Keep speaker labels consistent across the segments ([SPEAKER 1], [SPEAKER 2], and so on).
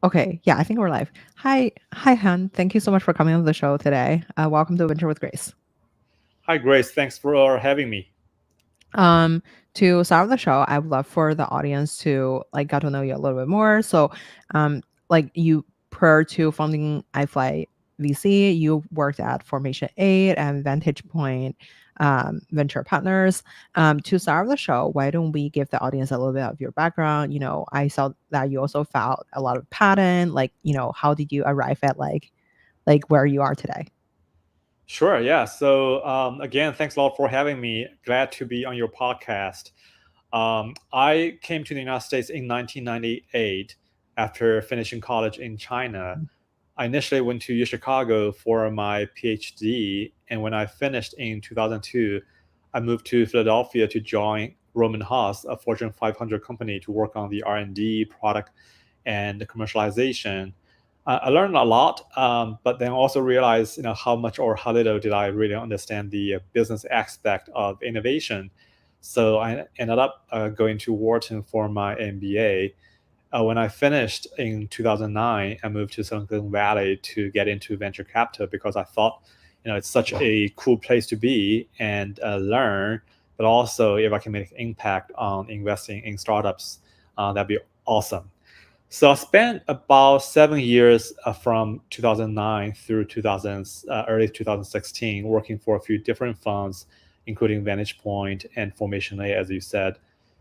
[SPEAKER 1] Okay, yeah, I think we're live. Hi, Han. Thank you so much for coming on the show today. Welcome to Venture with Grace.
[SPEAKER 2] Hi, Grace. Thanks for having me.
[SPEAKER 1] Um, to start the show, I would love for the audience to like get to know you a little bit more. So, like you prior to founding iFly.vc, you worked at Formation 8 and Vantage Point Venture Partners. To start the show, why don't we give the audience a little bit of your background? I saw that you also filed a lot of patent. Like, how did you arrive at like where you are today?
[SPEAKER 2] Sure. Yeah. So, again, thanks a lot for having me. Glad to be on your podcast. I came to the United States in 1998 after finishing college in China. I initially went to Chicago for my PhD, and when I finished in 2002, I moved to Philadelphia to join Roman Haas, a Fortune 500 company, to work on the R&D, product, and commercialization. I learned a lot, but then also realized, how much or how little did I really understand the business aspect of innovation. So I ended up going to Wharton for my MBA. When I finished in 2009, I moved to Silicon Valley to get into venture capital because I thought, it's such a cool place to be and learn, but also if I can make an impact on investing in startups, that'd be awesome. So I spent about 7 years from 2009 through early 2016 working for a few different funds, including Vantage Point and Formation A, as you said.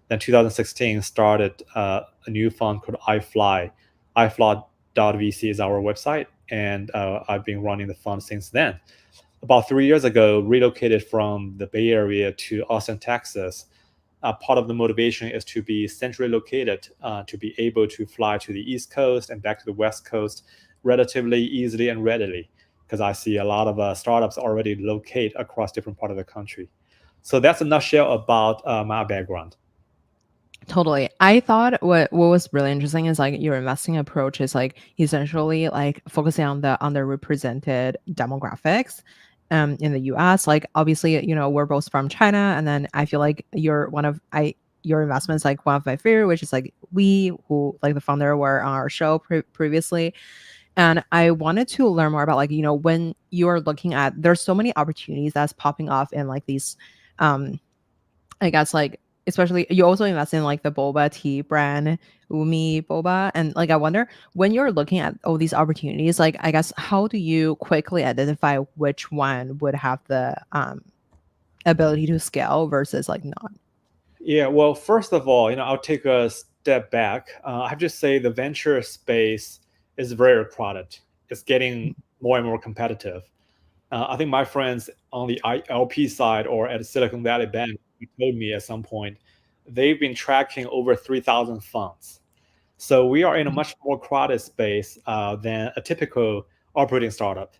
[SPEAKER 2] Then 2016 started a new fund called iFly. iFly.vc is our website, and I've been running the fund since then. About 3 years ago, relocated from the Bay Area to Austin, Texas. Part of the motivation is to be centrally located, to be able to fly to the East Coast and back to the West Coast relatively easily and readily, because I see a lot of startups already locate across different part of the country. So that's a nutshell about my background.
[SPEAKER 1] Totally. I thought what was really interesting is like your investing approach is like essentially like focusing on the underrepresented demographics in the US. Like obviously, we're both from China, and then I feel like you're one of I your investments like one of my favorite, which is like we who like the founder were on our show previously. And I wanted to learn more about like, when you're looking at there's so many opportunities that's popping off in like these um I guess like especially you also invest in like the boba tea brand Umi Boba, and like I wonder when you're looking at all these opportunities, like I guess how do you quickly identify which one would have the ability to scale versus like not?
[SPEAKER 2] Yeah, well, first of all, I'll take a step back. I have to say the venture space is very crowded. It's getting more and more competitive. I think my friends on the LP side or at Silicon Valley Bank told me at some point they've been tracking over 3,000 funds. So we are in a much more crowded space than a typical operating startup.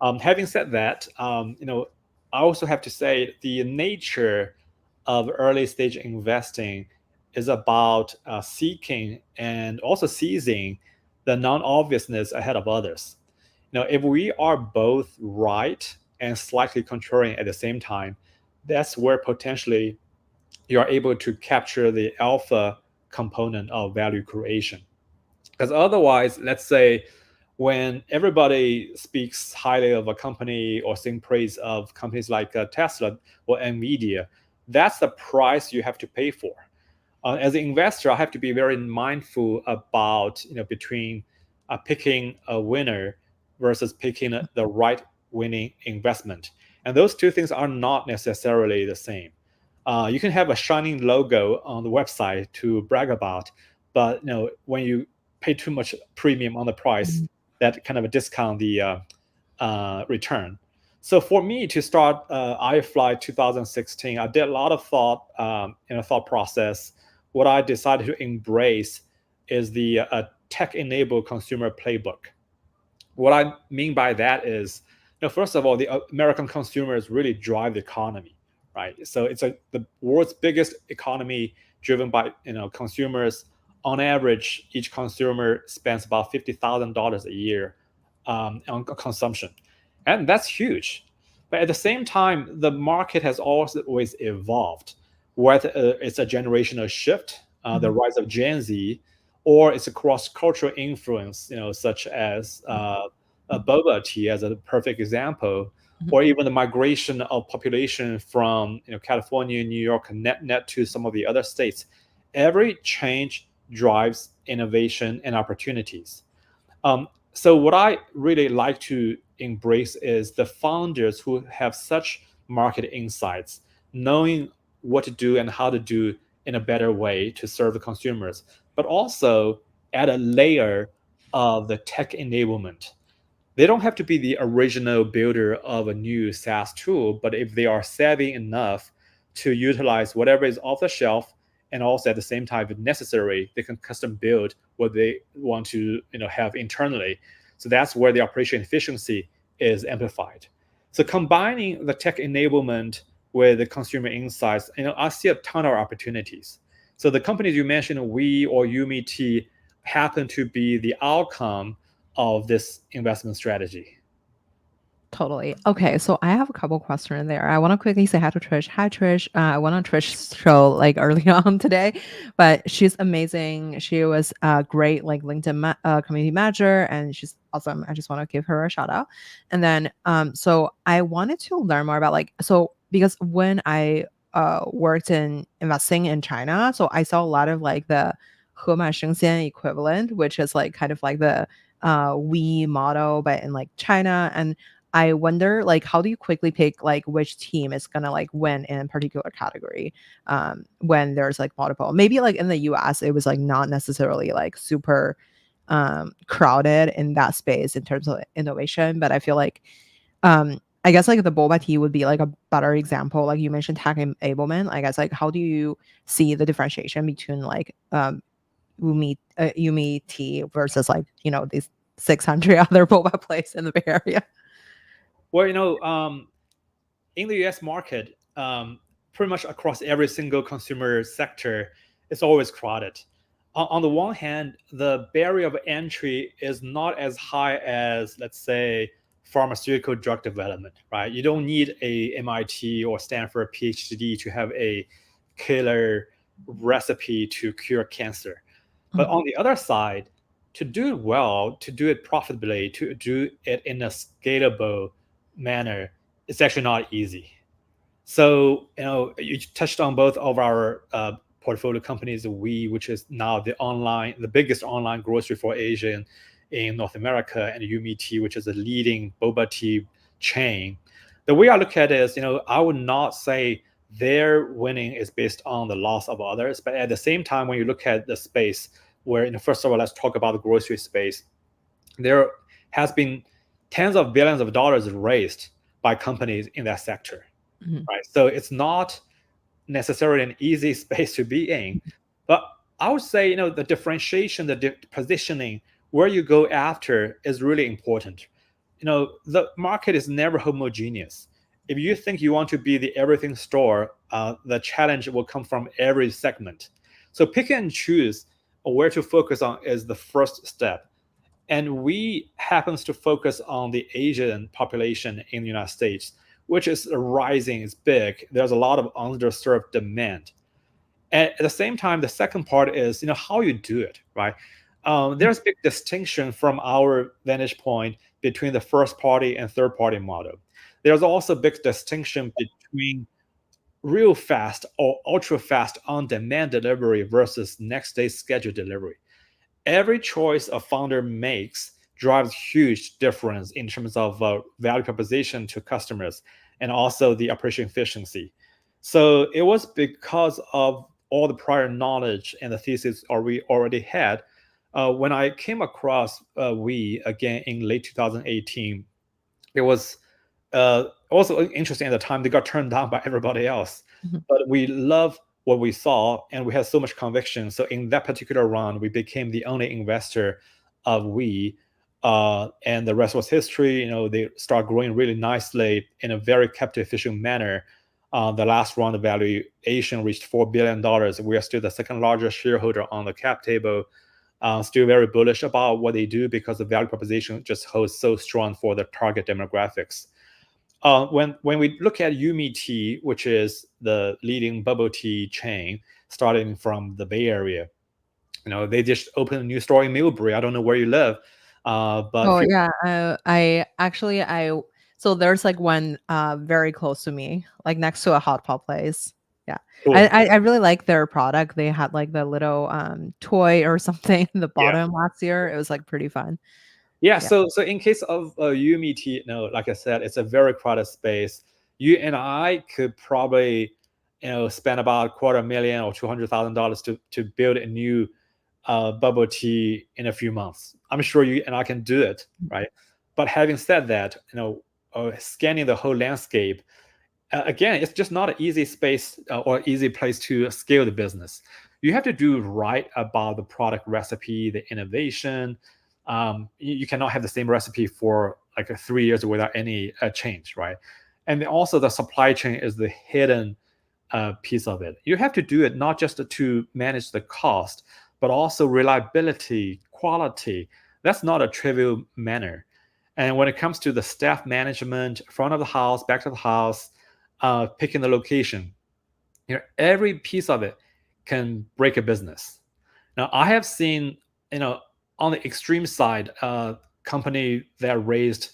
[SPEAKER 2] Having said that, I also have to say the nature of early stage investing is about seeking and also seizing the non-obviousness ahead of others. If we are both right and slightly contrarian at the same time, that's where potentially you are able to capture the alpha component of value creation. Because otherwise, let's say when everybody speaks highly of a company or sing praise of companies like Tesla or Nvidia, that's the price you have to pay for. As an investor, I have to be very mindful about between picking a winner versus picking the right winning investment, and those two things are not necessarily the same. You can have a shining logo on the website to brag about, but when you pay too much premium on the price,
[SPEAKER 1] Mhm.
[SPEAKER 2] that kind of discount the return. So for me to start iFly 2016, I did a lot of thought in a thought process. What I decided to embrace is the tech-enabled consumer playbook. What I mean by that is, first of all, the American consumers really drive the economy, right? So it's the world's biggest economy driven by consumers. On average, each consumer spends about $50,000 a year on consumption, and that's huge. But at the same time, the market has always evolved, whether it's a generational shift, the
[SPEAKER 1] Mhm.
[SPEAKER 2] rise of Gen Z, or it's a cross-cultural influence, such as a boba tea as a perfect example,
[SPEAKER 1] Mhm.
[SPEAKER 2] or even the migration of population from California, New York, net to some of the other states. Every change drives innovation and opportunities. So what I really like to embrace is the founders who have such market insights, knowing what to do and how to do in a better way to serve the consumers, but also add a layer of the tech enablement. They don't have to be the original builder of a new SaaS tool, but if they are savvy enough to utilize whatever is off the shelf, and also at the same time, if necessary, they can custom build what they want to have internally. So that's where the operation efficiency is amplified. So combining the tech enablement with the consumer insights, I see a ton of opportunities. So the companies you mentioned, We or Yumi happen to be the outcome of this investment strategy.
[SPEAKER 1] Totally. Okay, so I have a couple questions there. I want to quickly say hi to Trish. Hi, Trish. I went on Trish's show like early on today, but she's amazing. She was a great like LinkedIn community manager, and she's awesome. I just want to give her a shout out. And then, so I wanted to learn more about because when I worked in investing in China, so I saw a lot of like the 盒马生鲜 equivalent, which is like kind of like the we model, but in like China. And I wonder, like, how do you quickly pick like which team is gonna like win in a particular category when there's like multiple? Maybe like in the US, it was like not necessarily like super crowded in that space in terms of innovation, but I feel like I guess like the boba tea would be like a better example. Like you mentioned tech enablement. I guess like how do you see the differentiation between like Yumi tea versus like these 600 other boba places in the Bay Area?
[SPEAKER 2] Well, in the US market, pretty much across every single consumer sector, it's always crowded. On the one hand, the barrier of entry is not as high as, let's say, pharmaceutical drug development, right? You don't need a MIT or Stanford PhD to have a killer recipe to cure cancer. But
[SPEAKER 1] Mhm.
[SPEAKER 2] on the other side, to do it well, to do it profitably, to do it in a scalable manner, it's actually not easy. So, you touched on both of our portfolio companies, which is now the biggest online grocery for Asian in North America, and Yumi Tea, which is a leading boba tea chain. The way I look at it is, I would not say their winning is based on the loss of others, but at the same time, when you look at the space, where, first of all, let's talk about the grocery space. There has been tens of billions of dollars raised by companies in that sector,
[SPEAKER 1] Mhm.
[SPEAKER 2] right? So it's not necessarily an easy space to be in. But I would say, the differentiation, the positioning, where you go after is really important. The market is never homogeneous. If you think you want to be the everything store, the challenge will come from every segment. So pick and choose where to focus on is the first step. And we happens to focus on the Asian population in the United States, which is rising, it's big. There's a lot of underserved demand. And at the same time, the second part is how you do it, right? There's a big distinction from our vantage point between the first party and third party model. There's also a big distinction between real fast or ultra fast on demand delivery versus next day scheduled delivery. Every choice a founder makes drives huge difference in terms of value proposition to customers and also the operation efficiency. So it was because of all the prior knowledge and the thesis we already had. When I came across we again in late 2018, it was also interesting at the time. They got turned down by everybody else,
[SPEAKER 1] Mhm.
[SPEAKER 2] but we love what we saw and we had so much conviction. So in that particular round, we became the only investor of We, and the rest was history. They start growing really nicely in a very capital efficient manner. The last round of valuation reached $4 billion. We are still the second largest shareholder on the cap table. Still very bullish about what they do because the value proposition just holds so strong for the target demographics. When we look at Yumi Tea, which is the leading bubble tea chain starting from the Bay Area, They just opened a new store in Millbury. I don't know where you live, but
[SPEAKER 1] Oh
[SPEAKER 2] feel
[SPEAKER 1] yeah, I actually so there's like one very close to me, like next to a hot pot place. Yeah. I,
[SPEAKER 2] cool.
[SPEAKER 1] I I really like their product. They had like the little toy or something in the
[SPEAKER 2] Yeah.
[SPEAKER 1] bottom last year. It was like pretty fun.
[SPEAKER 2] Yeah,
[SPEAKER 1] Yeah.
[SPEAKER 2] so in case of UMET, like I said, it's a very crowded space. You and I could probably, spend about $250,000 or $200,000 to build a new bubble tea in a few months. I'm sure you and I can do it, right? But having said that, scanning the whole landscape, again, it's just not an easy space or easy place to scale the business. You have to do right about the product recipe, the innovation. You cannot have the same recipe for like 3 years without any change, right? And then also the supply chain is the hidden piece of it. You have to do it not just to manage the cost, but also reliability, quality. That's not a trivial manner. And when it comes to the staff management, front of the house, back of the house, picking the location, every piece of it can break a business. Now, I have seen, on the extreme side, company that raised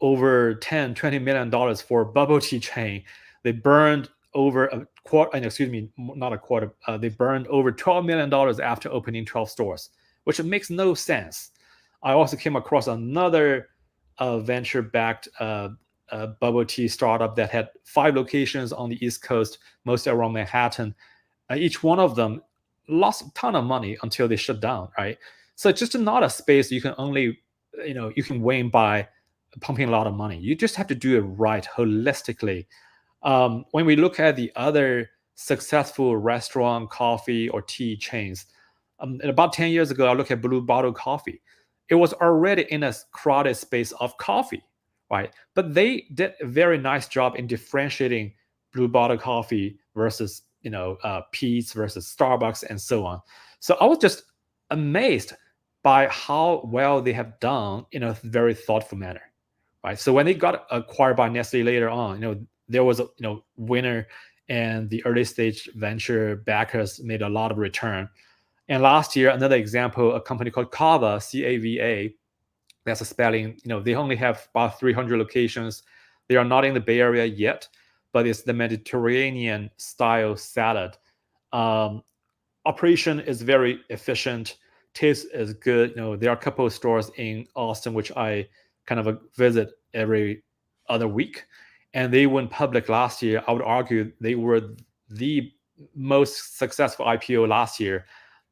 [SPEAKER 2] over 10, $20 million for bubble tea chain. They burned over a quarter, excuse me, not a quarter, they burned over $12 million after opening 12 stores, which makes no sense. I also came across another venture backed bubble tea startup that had 5 locations on the East Coast, mostly around Manhattan. Each one of them lost a ton of money until they shut down, right? So it's just not a space you can only, you can win by pumping a lot of money. You just have to do it right holistically. When we look at the other successful restaurant, coffee, or tea chains, about 10 years ago, I looked at Blue Bottle Coffee. It was already in a crowded space of coffee, right? But they did a very nice job in differentiating Blue Bottle Coffee versus, Peet's versus Starbucks and so on. So I was just amazed by how well they have done in a very thoughtful manner, right? So when they got acquired by Nestle later on, there was a winner, and the early stage venture backers made a lot of return. And last year, another example, a company called Cava, CAVA, that's a spelling. They only have about 300 locations. They are not in the Bay Area yet, but it's the Mediterranean style salad. Um, Operation is very efficient. Taste is good. There are a couple of stores in Austin which I kind of visit every other week, and they went public last year. I would argue they were the most successful IPO last year,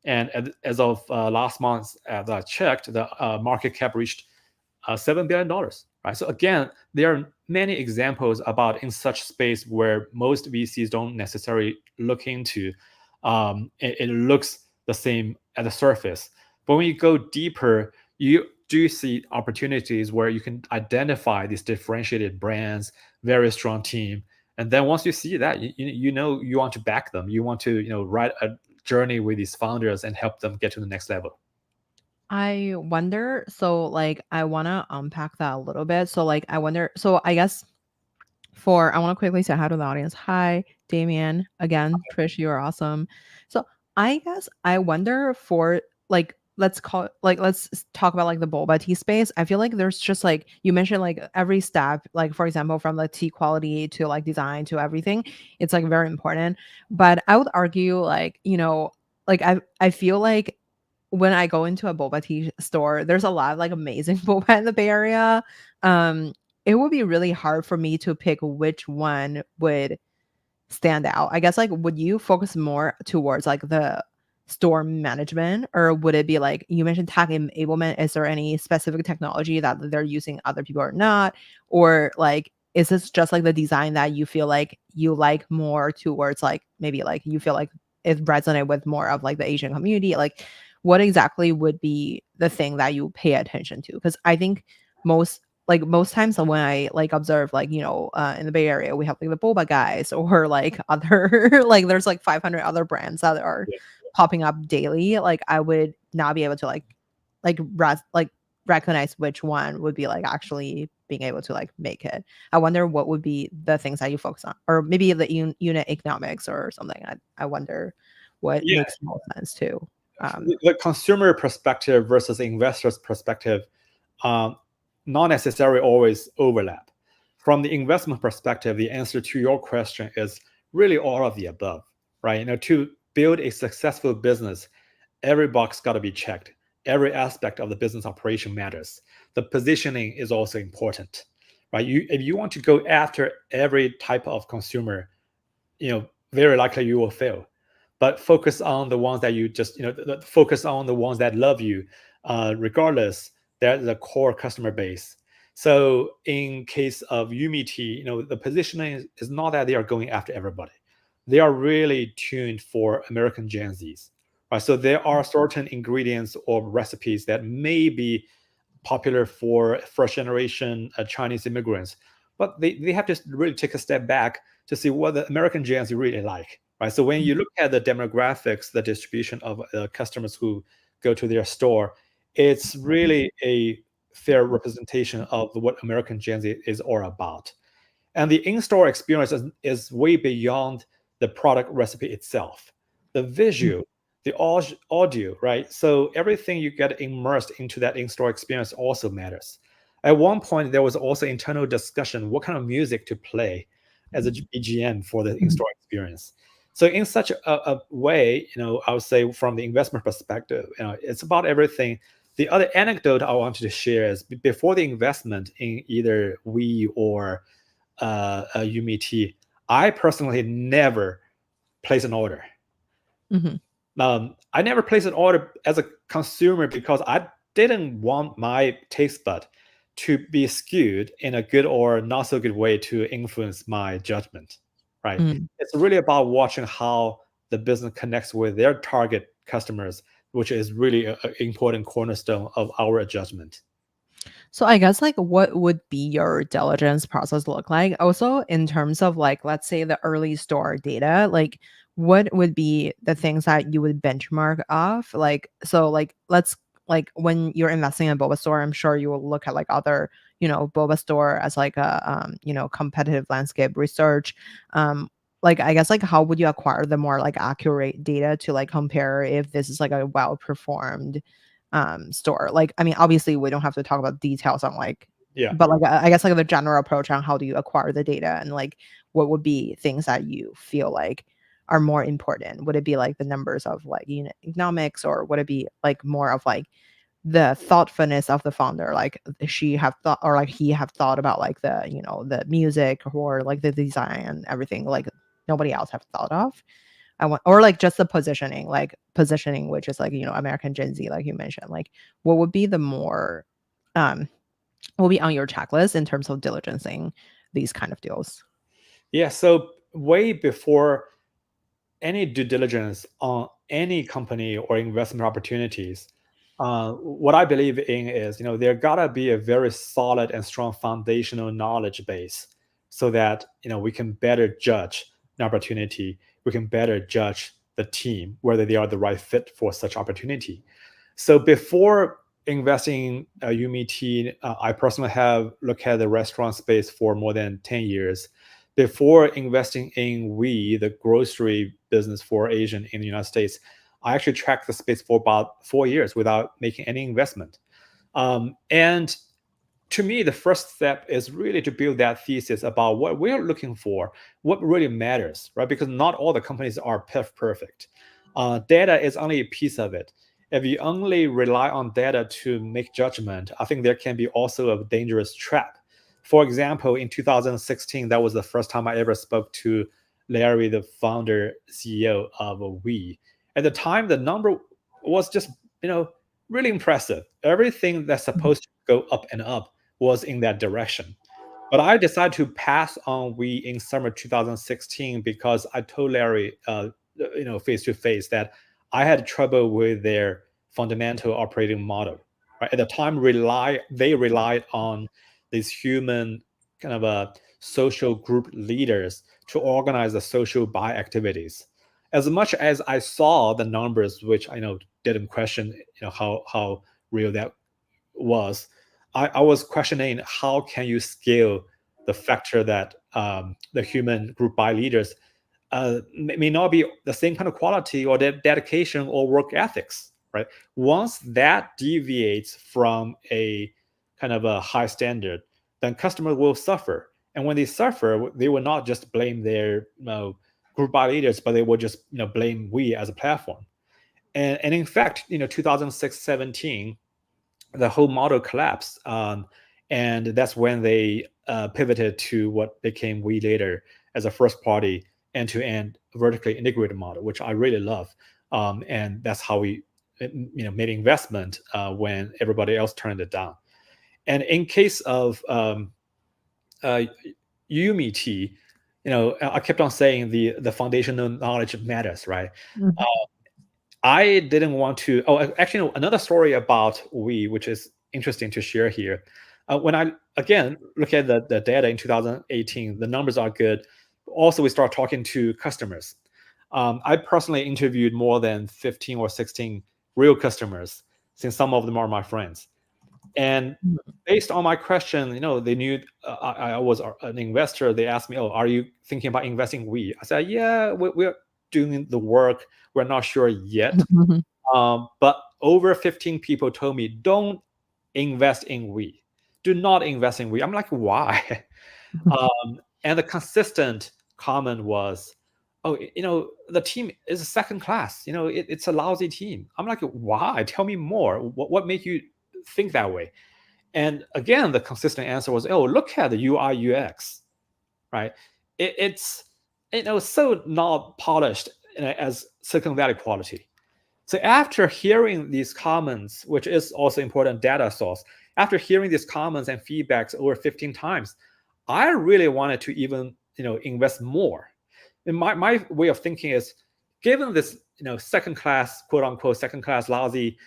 [SPEAKER 2] and as of last month, as I checked, the market cap reached $7 billion. Right. So again, there are many examples about in such space where most VCs don't necessarily look into. It looks the same at the surface, but when you go deeper, you do see opportunities where you can identify these differentiated brands, very strong team, and then once you see that, you want to back them. You want to write a journey with these founders and help them get to the next level.
[SPEAKER 1] I wonder, so like I want to unpack that a little bit. So like I wonder, so I guess for I want to quickly say hi to the audience. Hi, Damien. Again, Trish, you are awesome. So I guess I wonder for like let's talk about like the boba tea space. I feel like there's just like you mentioned like every step, like for example, from the tea quality to like design to everything, it's like very important. But I would argue like, like I feel like when I go into a boba tea store, there's a lot of like amazing boba in the Bay Area. Um, it would be really hard for me to pick which one would stand out. I guess like would you focus more towards like the store management, or would it be like you mentioned tech enablement? Is there any specific technology that they're using other people or not? Or like is this just like the design that you feel like you like more towards like maybe like you feel like it resonate with more of like the Asian community? Like what exactly would be the thing that you pay attention to? Because I think most most times when I like observe like in the Bay Area we have like the boba guys or like other like there's like 500 other brands that are
[SPEAKER 2] Yeah.
[SPEAKER 1] popping up daily. Like I would not be able to like recognize which one would be like actually being able to like make it. I wonder what would be the things that you focus on, or maybe the unit economics or something. I wonder what
[SPEAKER 2] Yeah.
[SPEAKER 1] makes more sense too.
[SPEAKER 2] The consumer perspective versus investor's perspective, um, not necessarily always overlap. From the investment perspective, the answer to your question is really all of the above, right? To build a successful business, every box got to be checked. Every aspect of the business operation matters. The positioning is also important, right? If you want to go after every type of consumer, very likely you will fail. But focus on the ones that you just, focus on the ones that love you, regardless. They're the core customer base. So in case of Umiti, the positioning is not that they are going after everybody. They are really tuned for American Gen Zs. Right? So there are certain ingredients or recipes that may be popular for first generation Chinese immigrants, but they have to really take a step back to see what the American Gen Z really like, right? So when you look at the demographics, the distribution of customers who go to their store, it's really a fair representation of what American Gen Z is all about. And the in-store experience is way beyond the product recipe itself. The visual, the audio, right? So everything you get immersed into that in-store experience also matters. At one point, there was also internal discussion what kind of music to play as a BGM for the in-store experience. So in such a way, I would say from the investment perspective, it's about everything. The other anecdote I wanted to share is before the investment in either we or UMT, I personally never place an order.
[SPEAKER 1] Mhm.
[SPEAKER 2] I never placed an order as a consumer because I didn't want my taste bud to be skewed in a good or not so good way to influence my judgment. Right?
[SPEAKER 1] Mm.
[SPEAKER 2] It's really about watching how the business connects with their target customers, which is really an important cornerstone of our judgment.
[SPEAKER 1] So I guess like what would be your diligence process look like? Also in terms of like let's say the early store data, like what would be the things that you would benchmark off? Like so like let's like when you're investing in a boba store, I'm sure you will look at like other, boba store as like a competitive landscape research. Like I guess like how would you acquire the more like accurate data to like compare if this is like a well performed store? Like, I mean, obviously we don't have to talk about details on like,
[SPEAKER 2] Yeah.
[SPEAKER 1] but like I guess like the general approach on how do you acquire the data and like what would be things that you feel like are more important? Would it be like the numbers of like unit economics, or would it be like more of like the thoughtfulness of the founder, like she have thought or like he have thought about like the the music or like the design and everything like nobody else have thought of? I want, or like just the positioning, which is like, American Gen Z, like you mentioned, like what would be the more, um, will be on your checklist in terms of diligencing these kind of deals?
[SPEAKER 2] Yeah. So way before any due diligence on any company or investment opportunities, what I believe in is, there gotta be a very solid and strong foundational knowledge base, so that we can better judge an opportunity. We can better judge the team whether they are the right fit for such opportunity. So before investing in UMT, I personally have looked at the restaurant space for more than 10 years. Before investing in the grocery business for Asian in the United States, I actually tracked the space for about 4 years without making any investment. And to me, the first step is really to build that thesis about what we're looking for, what really matters, right? Because not all the companies are perfect. Data is only a piece of it. If you only rely on data to make judgment, I think there can be also a dangerous trap. For example, in 2016, that was the first time I ever spoke to Larry, the founder CEO of We. At the time, the number was just, really impressive. Everything that's
[SPEAKER 1] Mhm.
[SPEAKER 2] supposed to go up and up was in that direction. But I decided to pass on We in summer 2016 because I told Larry, face to face, that I had trouble with their fundamental operating model. Right? At the time, they relied on these human kind of a social group leaders to organize the social buy activities. As much as I saw the numbers, which I know didn't question, how real that was, I was questioning how can you scale the factor that the human group buy leaders may not be the same kind of quality or dedication or work ethics, right? Once that deviates from a kind of a high standard, then customers will suffer. And when they suffer, they will not just blame their group by leaders, but they will just blame we as a platform. And in fact, 2006, 17, the whole model collapsed, and that's when they pivoted to what became we later as a first party end-to-end vertically integrated model, which I really love. And that's how we made investment when everybody else turned it down. And in case of uh, UMT, I kept on saying the foundational knowledge matters, right?
[SPEAKER 1] Mhm.
[SPEAKER 2] I didn't want to. Oh, actually, another story about we, which is interesting to share here. When I again look at the data in 2018, the numbers are good. Also, we start talking to customers. I personally interviewed more than 15 or 16 real customers, since some of them are my friends. And based on my question, they knew I was an investor. They asked me, "Oh, are you thinking about investing?" I said, "Yeah, we're doing the work. We're not sure yet."
[SPEAKER 1] Mhm.
[SPEAKER 2] But over 15 people told me, "Don't invest in we. Do not invest in we." I'm like, "Why?" And the consistent comment was, "Oh, the team is a second class. It's a lousy team." I'm like, "Why? Tell me more. What made you think that way?" And again, the consistent answer was, "Oh, look at the UI UX, right? It's so not polished as Silicon Valley quality." So after hearing these comments, which is also important data source, after hearing these comments and feedbacks over 15 times, I really wanted to even invest more. And my way of thinking is, given this second class, quote unquote second class lousy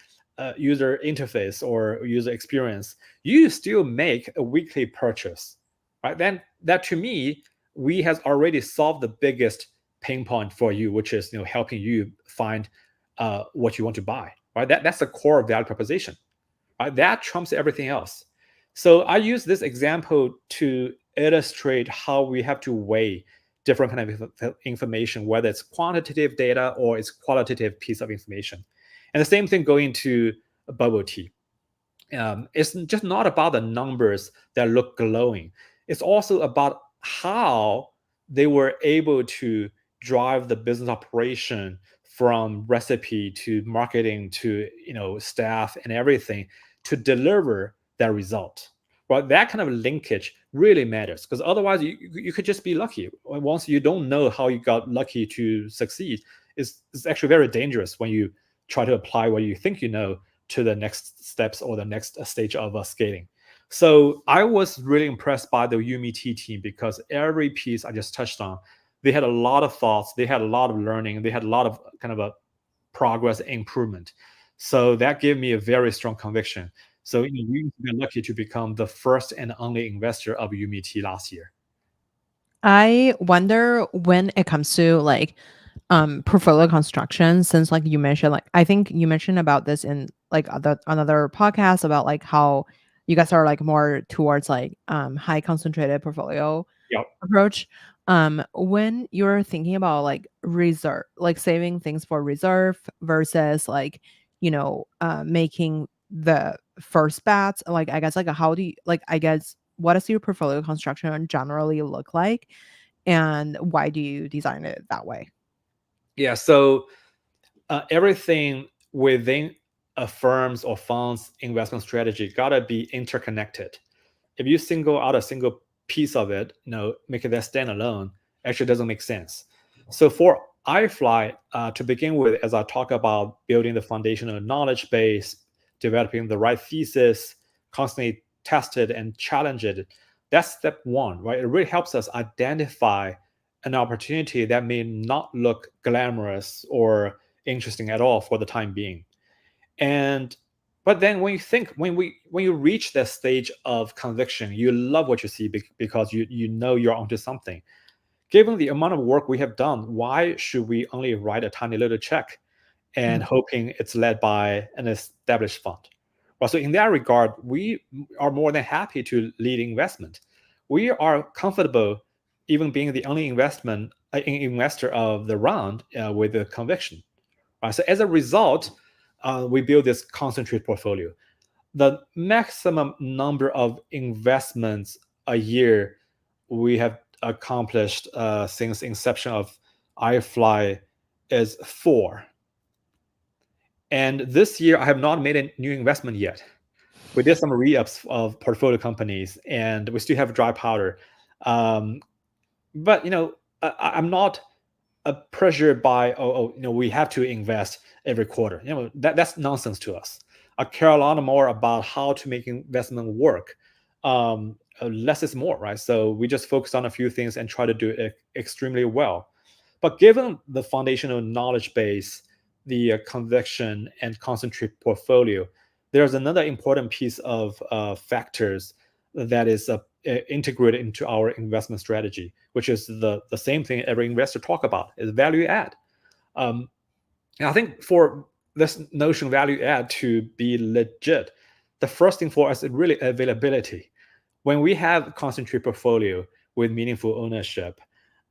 [SPEAKER 2] user interface or user experience, you still make a weekly purchase, right? Then that, to me, we has already solved the biggest pain point for you, which is helping you find what you want to buy, right? That's the core value proposition, right? That trumps everything else. So I use this example to illustrate how we have to weigh different kind of information, whether it's quantitative data or it's qualitative piece of information. And the same thing going to bubble tea. It's just not about the numbers that look glowing. It's also about how they were able to drive the business operation from recipe to marketing to staff and everything to deliver that result. Right, that kind of linkage really matters, because otherwise you could just be lucky. Once you don't know how you got lucky to succeed, it's actually very dangerous when you try to apply what you think to the next steps or the next stage of scaling. So I was really impressed by the UMT team, because every piece I just touched on, they had a lot of thoughts, they had a lot of learning, they had a lot of kind of a progress and improvement. So that gave me a very strong conviction. So we got lucky to become the first and only investor of UMT last year.
[SPEAKER 1] I wonder when it comes to like portfolio construction, since like you mentioned, like I think you mentioned about this in like another podcast about like how you guys are like more towards like high concentrated portfolio
[SPEAKER 2] Yep.
[SPEAKER 1] approach. When you're thinking about like reserve, like saving things for reserve versus like making the first bets, like I guess like how do you like I guess what does your portfolio construction generally look like, and why do you design it that way?
[SPEAKER 2] Yeah. So everything within a firm's or fund's investment strategy gotta be interconnected. If you single out a single piece of it, make it that standalone, actually doesn't make sense. So for iFly, to begin with, as I talk about building the foundational knowledge base, developing the right thesis, constantly test it and challenge it, that's step one, right? It really helps us identify an opportunity that may not look glamorous or interesting at all for the time being. And but then when you think when you reach that stage of conviction, you love what you see because you know you're onto something. Given the amount of work we have done, why should we only write a tiny little check and
[SPEAKER 1] Mhm.
[SPEAKER 2] hoping it's led by an established fund? Well, so in that regard, we are more than happy to lead investment. We are comfortable even being the only investment an investor of the round with a conviction. Right? So as a result, we build this concentrate portfolio. The maximum number of investments a year we have accomplished since inception of iFly is 4. And this year, I have not made a new investment yet. We did some re-ups of portfolio companies, and we still have dry powder. Um, but I'm not pressured by we have to invest every quarter. That's nonsense to us. I care a lot more about how to make investment work. Less is more, right? So we just focus on a few things and try to do it extremely well. But given the foundational knowledge base, the conviction and concentrate portfolio, there's another important piece of factors that is integrated into our investment strategy, which is the same thing every investor talk about, is value add. Um, and I think for this notion of value add to be legit, the first thing for us is really availability. When we have concentrate portfolio with meaningful ownership,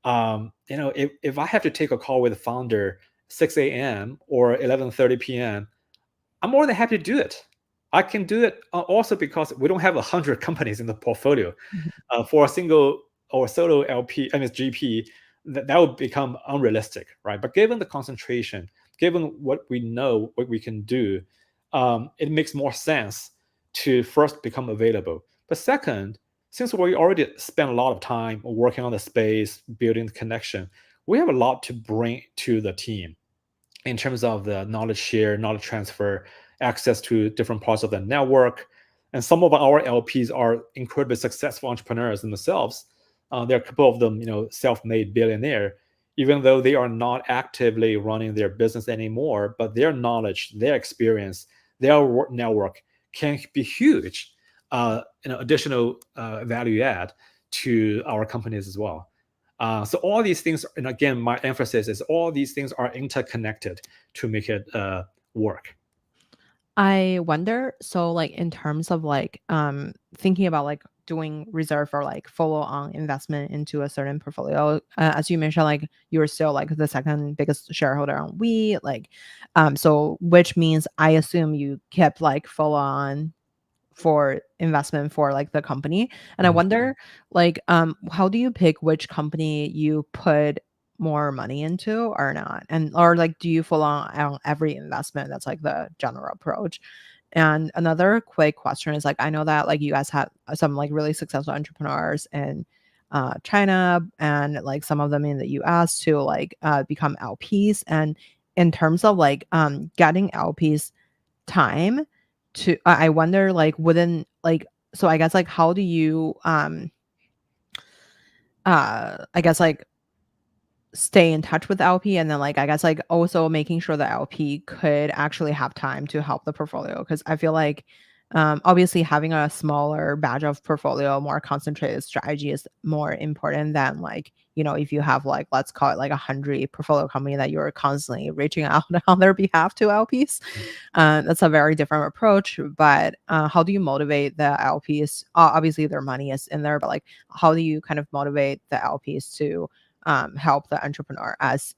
[SPEAKER 2] if I have to take a call with the founder 6 a.m. or 11:30 p.m., I'm more than happy to do it. I can do it also because we don't have 100 companies in the portfolio.
[SPEAKER 1] Mhm.
[SPEAKER 2] For a single or solo LP, I mean GP, that would become unrealistic, right? But given the concentration, given what we know, what we can do, it makes more sense to first become available. But second, since we already spent a lot of time working on the space, building the connection, we have a lot to bring to the team in terms of the knowledge share, knowledge transfer, access to different parts of the network. And some of our LPs are incredibly successful entrepreneurs themselves. There are a couple of them, self-made billionaire, even though they are not actively running their business anymore, but their knowledge, their experience, their network can be huge, additional value add to our companies as well. So all these things, and again, my emphasis is all these things are interconnected to make it work.
[SPEAKER 1] I wonder, so like in terms of like thinking about like doing reserve or like follow on investment into a certain portfolio, as you mentioned, like you're still like the second biggest shareholder on we like so which means I assume you kept like follow on for investment for like the company. And I
[SPEAKER 2] Mhm.
[SPEAKER 1] wonder like how do you pick which company you put more money into or not? And or like do you follow on every investment? That's like the general approach. And another quick question is like I know that like you guys have some like really successful entrepreneurs in China and like some of them in the US to like become LPs. And in terms of like getting LPs time to I wonder like within like so I guess like how do you I guess like stay in touch with LP and then like I guess like also making sure the LP could actually have time to help the portfolio because I feel like obviously having a smaller batch of portfolio, more concentrated strategy is more important than like if you have like let's call it like 100 portfolio company that you're constantly reaching out on their behalf to LPs. That's a very different approach. But how do you motivate the LPs? Obviously, their money is in there, but like, how do you kind of motivate the LPs to help the entrepreneur? As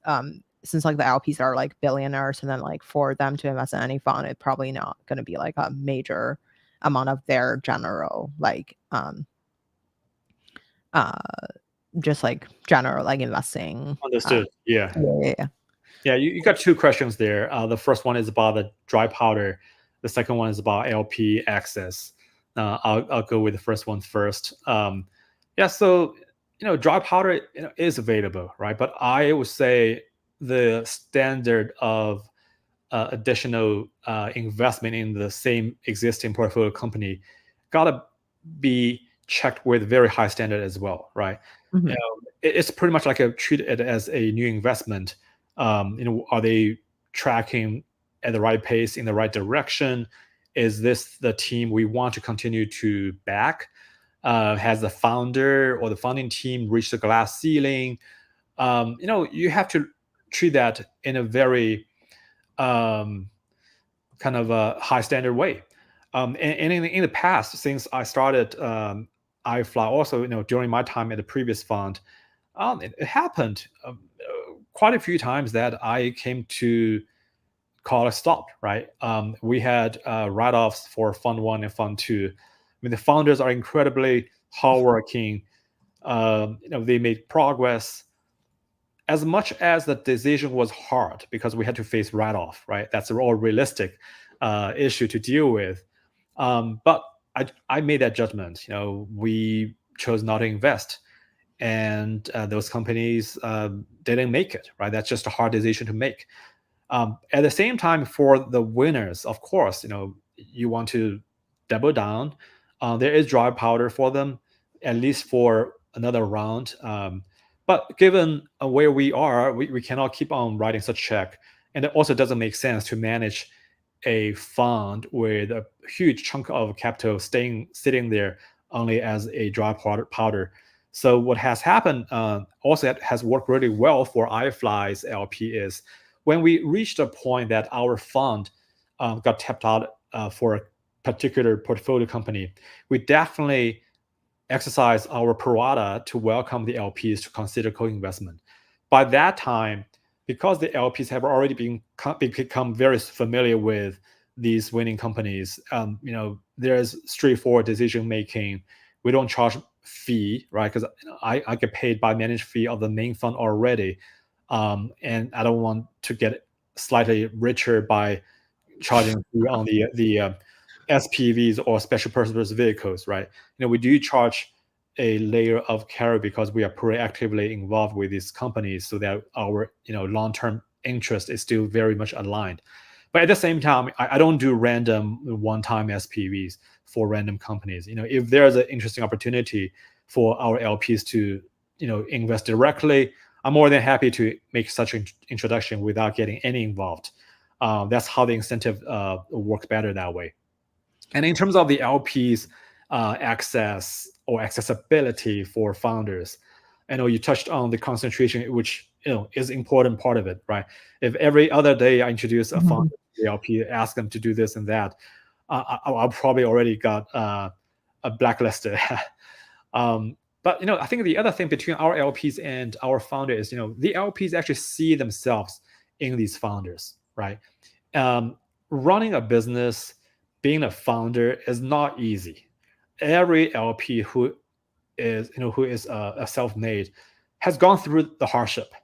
[SPEAKER 1] since like the LPs are like billionaires, and then like for them to invest in any fund, it's probably not going to be like a major amount of their general like uh just like general like investing.
[SPEAKER 2] Understood. Yeah.
[SPEAKER 1] Yeah, yeah, yeah.
[SPEAKER 2] Yeah, you got two questions there. The first one is about the dry powder. The second one is about LP access. I'll go with the first one first. Yeah, so dry powder is available, right? But I would say the standard of additional investment in the same existing portfolio company gotta be checked with very high standard as well, right?
[SPEAKER 1] Mhm.
[SPEAKER 2] It's pretty much like I treat it as a new investment. Are they tracking at the right pace in the right direction? Is this the team we want to continue to back? Has the founder or the founding team reached the glass ceiling? You have to treat that in a very um, kind of a high standard way. And in the past, since I started iFly, also during my time at the previous fund, It happened quite a few times that I came to call a stop, right? We had write-offs for Fund 1 and Fund 2. I mean, the founders are incredibly hardworking. They made progress. As much as the decision was hard because we had to face write-off, right? That's a all realistic issue to deal with. But I made that judgment. We chose not to invest, and those companies didn't make it, right? That's just a hard decision to make. At the same time, for the winners, of course, you want to double down. There is dry powder for them, at least for another round. But given where we are, we cannot keep on writing such check, and it also doesn't make sense to manage a fund with a huge chunk of capital sitting there only as a dry powder. So what has happened also has worked really well for iFly's LP is when we reached a point that our fund got tapped out for a particular portfolio company, we definitely exercise our prorata to welcome the LPs to consider co-investment. By that time, because the LPs have already become very familiar with these winning companies, there's straightforward decision making. We don't charge fee, right? Because I get paid by management fee of the main fund already, and I don't want to get slightly richer by charging fee on the SPVs or special purpose vehicles, right? We do charge a layer of carry because we are proactively involved with these companies, so that our long-term interest is still very much aligned. But at the same time, I don't do random one-time SPVs for random companies. If there's an interesting opportunity for our LPs to invest directly, I'm more than happy to make such an introduction without getting any involved. That's how the incentive works better that way. And in terms of the LPs access or accessibility for founders, I know you touched on the concentration, which is important part of it, right? If every other day I introduce a founder
[SPEAKER 1] Mhm.
[SPEAKER 2] to the LP, ask them to do this and that, I'll probably already got a blacklisted. But I think the other thing between our LPs and our founder is the LPs actually see themselves in these founders, right? Running a business, being a founder is not easy. Every LP who is a self-made has gone through the hardship,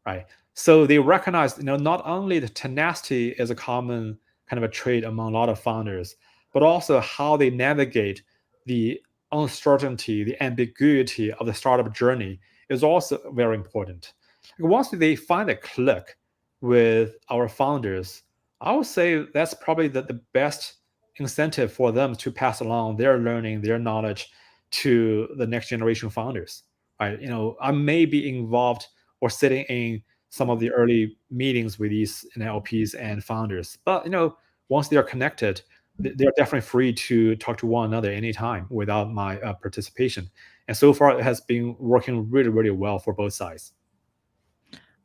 [SPEAKER 2] right? So they recognize not only the tenacity is a common kind of a trait among a lot of founders, but also how they navigate the uncertainty, the ambiguity of the startup journey is also very important. Once they find a click with our founders, I would say that's probably the best incentive for them to pass along their learning, their knowledge to the next generation founders. Right? I may be involved or sitting in some of the early meetings with these LPs and founders, but once they are connected, they're definitely free to talk to one another anytime without my participation. And so far, it has been working really, really well for both sides.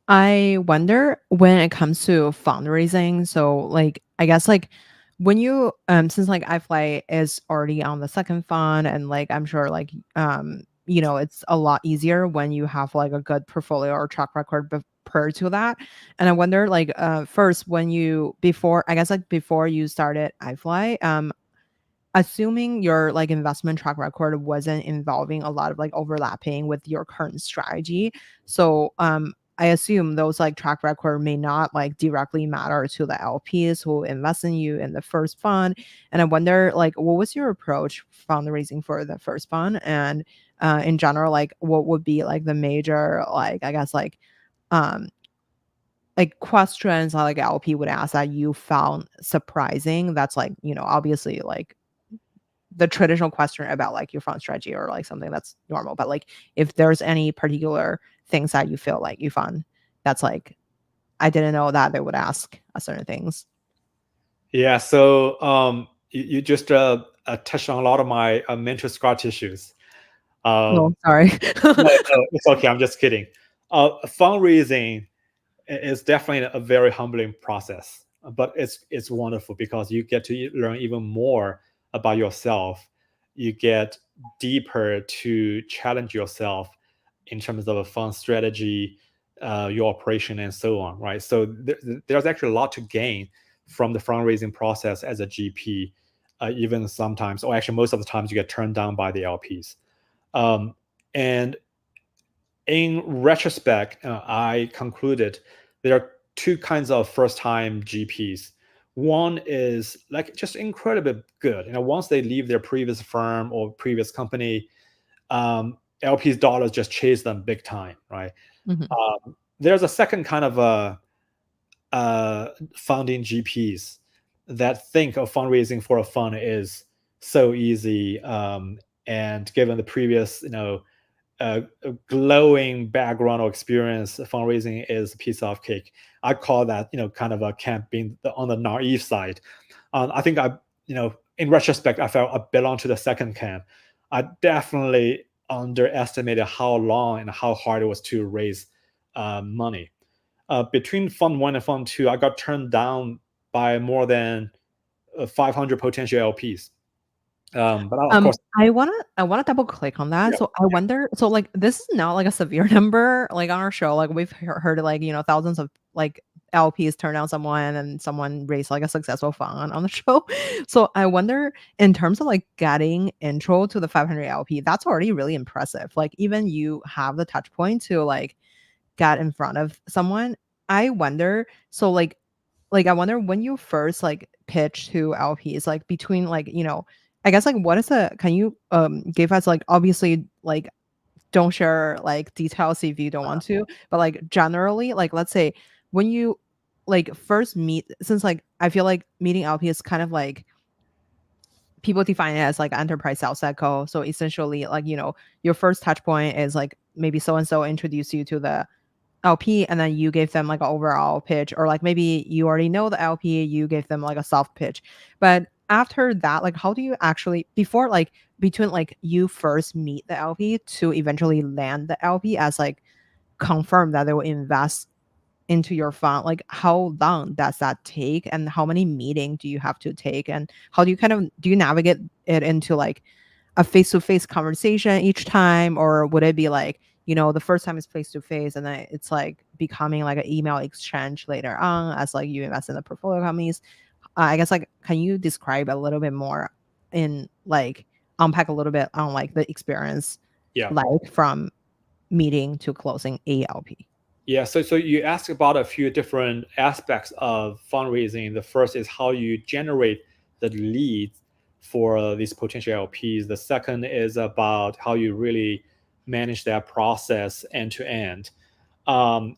[SPEAKER 1] I wonder when it comes to fundraising. So, like, I guess, like, when you since like iFly is already on the second fund, and like I'm sure like it's a lot easier when you have like a good portfolio or track record prior to that. And I wonder, like, first, when you before I guess like before you started iFly, assuming your like investment track record wasn't involving a lot of like overlapping with your current strategy. So I assume those like track record may not like directly matter to the LPs who invest in you in the first fund. And I wonder, like, what was your approach fundraising for the first fund? And in general, like, what would be like the major, like, I guess um like questions that like LP would ask that you found surprising? That's like, obviously like the traditional question about like your fund strategy or like something that's normal. But like, if there's any particular things that you feel like you found that's like, I didn't know that they would ask certain things.
[SPEAKER 2] Yeah, so you just touched on a lot of my mental scar tissues.
[SPEAKER 1] Oh,
[SPEAKER 2] Um,
[SPEAKER 1] sorry.
[SPEAKER 2] no, no, it's okay. I'm just kidding. Fundraising is definitely a very humbling process, but it's wonderful because you get to learn even more about yourself. You get deeper to challenge yourself in terms of a fund strategy, your operation, and so on, right? So there's actually a lot to gain from the fundraising process as a GP. Even sometimes, or actually most of the times, you get turned down by the LPs. And in retrospect, I concluded there are two kinds of first-time GPs. One is like just incredibly good. Once they leave their previous firm or previous company, LPs dollars just chase them big time, right?
[SPEAKER 1] Mhm.
[SPEAKER 2] There's a second kind of founding GPs that think of fundraising for a fund is so easy, and given the previous, glowing background or experience, fundraising is a piece of cake. I call that, kind of a camp being on the naive side. I think in retrospect, I felt I belong to the second camp. I definitely underestimated how long and how hard it was to raise money. Between Fund 1 and Fund 2, I got turned down by more than 500 potential LPs. But of course,
[SPEAKER 1] I wanna double click on that.
[SPEAKER 2] yeah,
[SPEAKER 1] So I wonder, so like this is not like a severe number like on our show. Like we've heard like, thousands of like LPs turn down someone and someone raised like a successful fund on the show. So I wonder in terms of like getting intro to the 500 LP, that's already really impressive. Like even you have the touch point to like get in front of someone. I wonder, so like I wonder when you first like pitch to LPs, like between like, I guess like what is the can you give us like obviously like don't share like details if you don't want to, but like generally, like let's say when you like first meet, since like I feel like meeting LP is kind of like people define it as like enterprise sales cycle. So essentially like, your first touch point is like maybe so and so introduce you to the LP and then you gave them like an overall pitch, or like maybe you already know the LP, you gave them like a soft pitch. But after that, like how do you actually before like between like you first meet the LP to eventually land the LP as like confirm that they will invest into your fund, like how long does that take and how many meetings do you have to take and how do you kind of do you navigate it into like a face-to-face conversation each time, or would it be like, the first time is face-to-face and then it's like becoming like an email exchange later on as like you invest in the portfolio companies? I guess like can you describe a little bit more in like unpack a little bit on like the experience
[SPEAKER 2] yeah.
[SPEAKER 1] like from meeting to closing ALP?
[SPEAKER 2] Yeah, so you asked about a few different aspects of fundraising. The first is how you generate the leads for these potential LPs. The second is about how you really manage that process end to end. To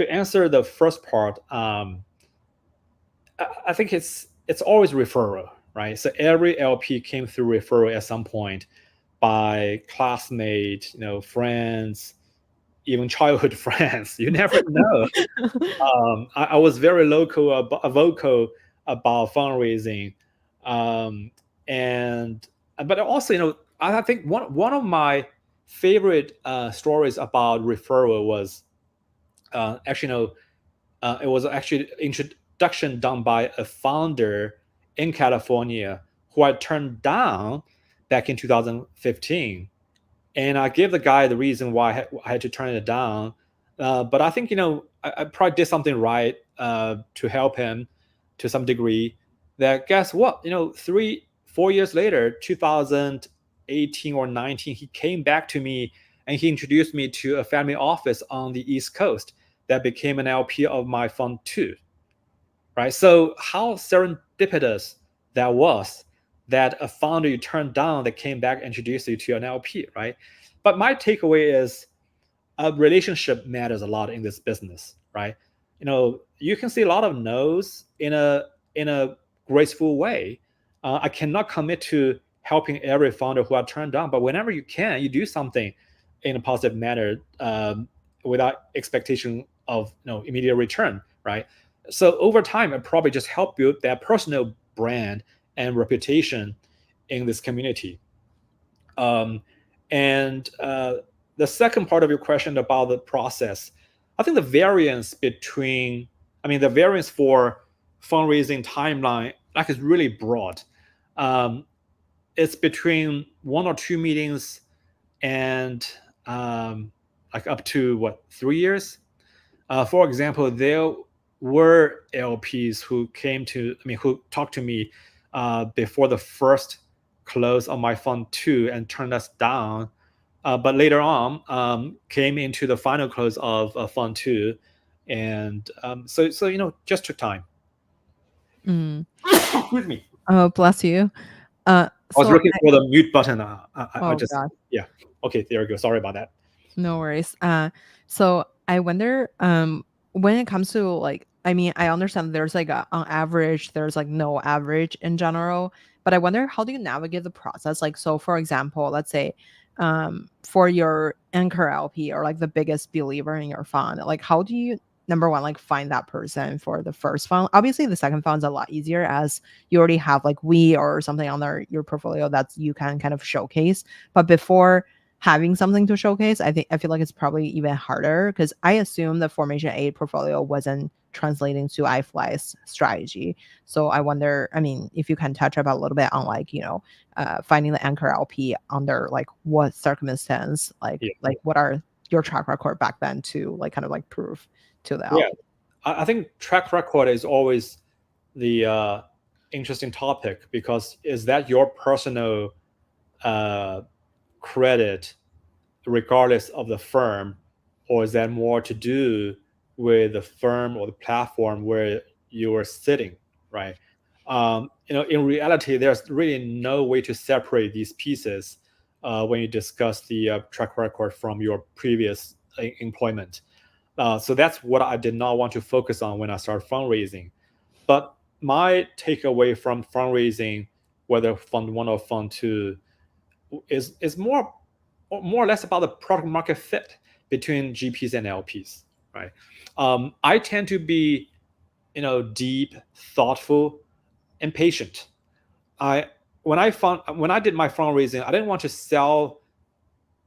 [SPEAKER 2] answer the first part, I think it's always referral, right? So every LP came through referral at some point by classmates, friends, even childhood friends. You never know. I was very vocal about fundraising, um, and but also, I think one of my favorite stories about referral was actually, it was actually introduction done by a founder in California who I turned down back in 2015, and I gave the guy the reason why I had to turn it down. But I think I probably did something right to help him to some degree. That guess what? 3 4 years later, 2018 or 19, he came back to me and he introduced me to a family office on the East Coast that became an LP of my fund too. Right. So how serendipitous that was, that a founder you turned down that came back and introduced you to an LP, right? But my takeaway is a relationship matters a lot in this business, right? You can see a lot of no's in a graceful way. I cannot commit to helping every founder who are turned down, but whenever you can, you do something in a positive manner, without expectation of immediate return, right? So over time, it probably just help build their personal brand and reputation in this community. Um, and the second part of your question about the process, I think the variance between, the variance for fundraising timeline, like, is really broad. Um, it's between 1 or 2 meetings and like up to what 3 years. For example, there were LPs who came to, I mean, who talked to me before the first close of my fund two and turned us down. But later on, came into the final close of fund two, and so just took time.
[SPEAKER 1] Mm.
[SPEAKER 2] Excuse me.
[SPEAKER 1] Oh, bless you.
[SPEAKER 2] I was
[SPEAKER 1] So
[SPEAKER 2] looking for the mute button. I
[SPEAKER 1] oh
[SPEAKER 2] just,
[SPEAKER 1] god.
[SPEAKER 2] yeah. Okay, there we go. Sorry about that.
[SPEAKER 1] No worries. So I wonder, when it comes to like, I mean, I understand there's like on average, there's like no average in general, but I wonder how do you navigate the process? Like, so for example, let's say, for your anchor LP or like the biggest believer in your fund, like how do you number one like find that person for the first fund? Obviously, the second fund's a lot easier as you already have like we or something on your portfolio that you can kind of showcase. But before having something to showcase, I feel like it's probably even harder because I assume the Formation 8 portfolio wasn't translating to iFly's strategy. So I wonder, I mean, if you can touch about a little bit on like, finding the anchor LP under like what circumstance,
[SPEAKER 2] Yeah.
[SPEAKER 1] like what are your track record back then to like kind of like prove to the
[SPEAKER 2] Yeah.
[SPEAKER 1] LP.
[SPEAKER 2] I think track record is always the interesting topic, because is that your personal uh, credit regardless of the firm, or is that more to do with the firm or the platform where you are sitting, right? In reality, there's really no way to separate these pieces when you discuss the track record from your previous employment. So that's what I did not want to focus on when I started fundraising. But my takeaway from fundraising, whether fund one or fund two, is more or less about the product market fit between GPs and LPs, right? I tend to be, deep, thoughtful, and patient. I when I did my fundraising, I didn't want to sell,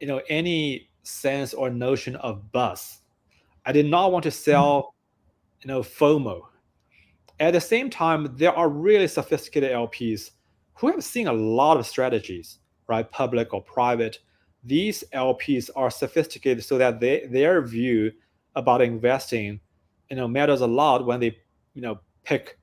[SPEAKER 2] any sense or notion of buzz. I did not want to sell, FOMO. At the same time, there are really sophisticated LPs who have seen a lot of strategies, right? Public or private. These LPs are sophisticated so that their view about investing, matters a lot when they, pick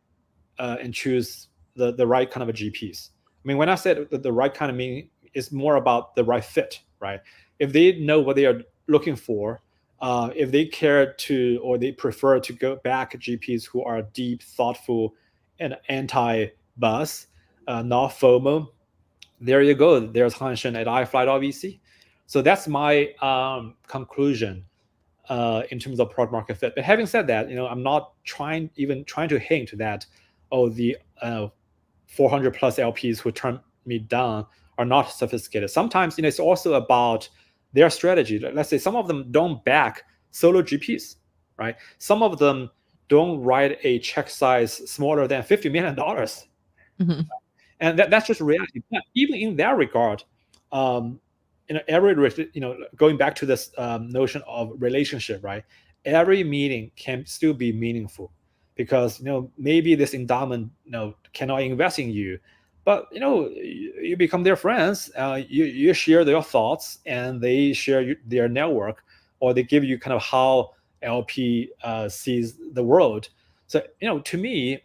[SPEAKER 2] and choose the right kind of a GPs. I mean, when I said the right kind of meaning, it's more about the right fit, right? If they know what they are looking for, if they care to or they prefer to go back GPs who are deep, thoughtful, and anti-buzz, not FOMO, there you go. There's Shen at iFly.vc. So that's my conclusion in terms of product market fit. But having said that, I'm not trying to hint that, oh, the 400 plus LPs who turn me down are not sophisticated. Sometimes, it's also about their strategy. Let's say some of them don't back solo GPs, right? Some of them don't write a check size smaller than $50 million,
[SPEAKER 1] Mhm.
[SPEAKER 2] and that's just reality. But even in that regard, um, going back to this notion of relationship, right? Every meeting can still be meaningful, because maybe this endowment cannot invest in you, but you become their friends. You share their thoughts, and they share their network, or they give you kind of how LP sees the world. So to me,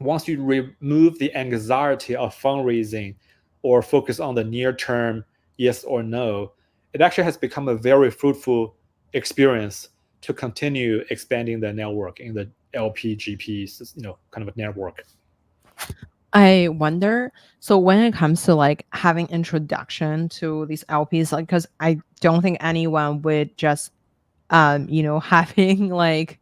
[SPEAKER 2] once you remove the anxiety of fundraising or focus on the near term yes or no, it actually has become a very fruitful experience to continue expanding the network in the LPGPs, kind of a network.
[SPEAKER 1] I wonder, so when it comes to like having introduction to these LPs, like, because I don't think anyone would just, having like